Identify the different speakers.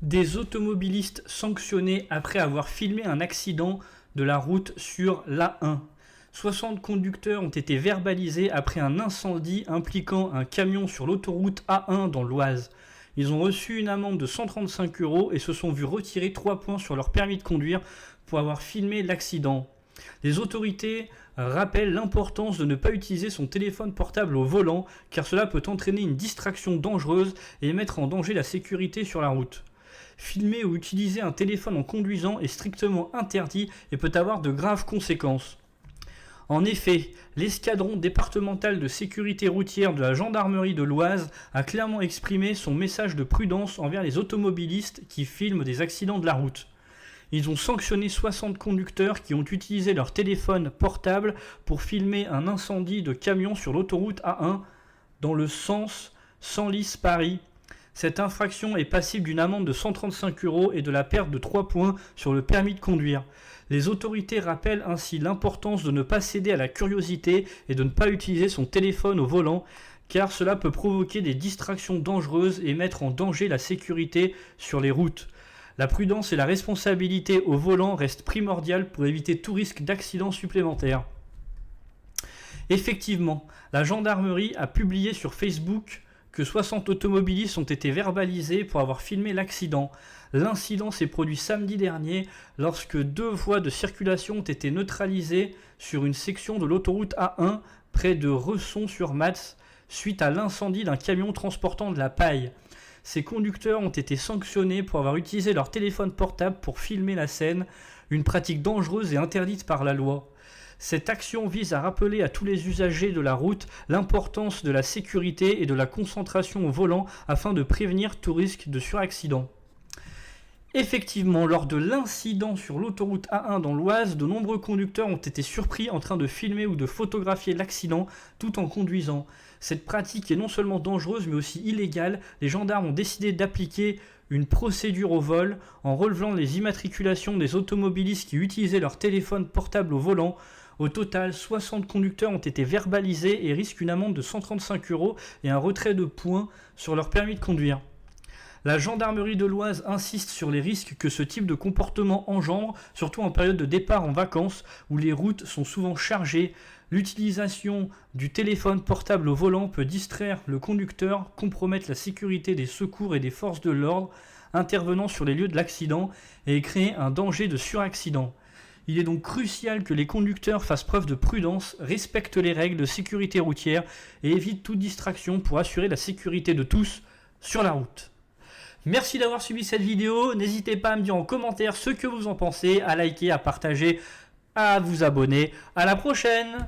Speaker 1: Des automobilistes sanctionnés après avoir filmé un accident de la route sur l'A1. 60 conducteurs ont été verbalisés après un incendie impliquant un camion sur l'autoroute A1 dans l'Oise. Ils ont reçu une amende de 135 € et se sont vus retirer 3 points sur leur permis de conduire pour avoir filmé l'accident. Les autorités rappellent l'importance de ne pas utiliser son téléphone portable au volant car cela peut entraîner une distraction dangereuse et mettre en danger la sécurité sur la route. Filmer ou utiliser un téléphone en conduisant est strictement interdit et peut avoir de graves conséquences. En effet, l'escadron départemental de sécurité routière de la gendarmerie de l'Oise a clairement exprimé son message de prudence envers les automobilistes qui filment des accidents de la route. Ils ont sanctionné 60 conducteurs qui ont utilisé leur téléphone portable pour filmer un incendie de camion sur l'autoroute A1 dans le sens Senlis-Paris. Cette infraction est passible d'une amende de 135 € et de la perte de 3 points sur le permis de conduire. Les autorités rappellent ainsi l'importance de ne pas céder à la curiosité et de ne pas utiliser son téléphone au volant, car cela peut provoquer des distractions dangereuses et mettre en danger la sécurité sur les routes. La prudence et la responsabilité au volant restent primordiales pour éviter tout risque d'accident supplémentaire. Effectivement, la gendarmerie a publié sur Facebook que 60 automobilistes ont été verbalisés pour avoir filmé l'accident. L'incident s'est produit samedi dernier lorsque 2 voies de circulation ont été neutralisées sur une section de l'autoroute A1 près de Resson-sur-Matz suite à l'incendie d'un camion transportant de la paille. Ces conducteurs ont été sanctionnés pour avoir utilisé leur téléphone portable pour filmer la scène, une pratique dangereuse et interdite par la loi. Cette action vise à rappeler à tous les usagers de la route l'importance de la sécurité et de la concentration au volant afin de prévenir tout risque de suraccident. Effectivement, lors de l'incident sur l'autoroute A1 dans l'Oise, de nombreux conducteurs ont été surpris en train de filmer ou de photographier l'accident tout en conduisant. Cette pratique est non seulement dangereuse mais aussi illégale. Les gendarmes ont décidé d'appliquer une procédure au vol en relevant les immatriculations des automobilistes qui utilisaient leur téléphone portable au volant. Au total, 60 conducteurs ont été verbalisés et risquent une amende de 135 € et un retrait de points sur leur permis de conduire. La gendarmerie de l'Oise insiste sur les risques que ce type de comportement engendre, surtout en période de départ en vacances où les routes sont souvent chargées. L'utilisation du téléphone portable au volant peut distraire le conducteur, compromettre la sécurité des secours et des forces de l'ordre intervenant sur les lieux de l'accident et créer un danger de suraccident. Il est donc crucial que les conducteurs fassent preuve de prudence, respectent les règles de sécurité routière et évitent toute distraction pour assurer la sécurité de tous sur la route. Merci d'avoir suivi cette vidéo, n'hésitez pas à me dire en commentaire ce que vous en pensez, à liker, à partager, à vous abonner. À la prochaine!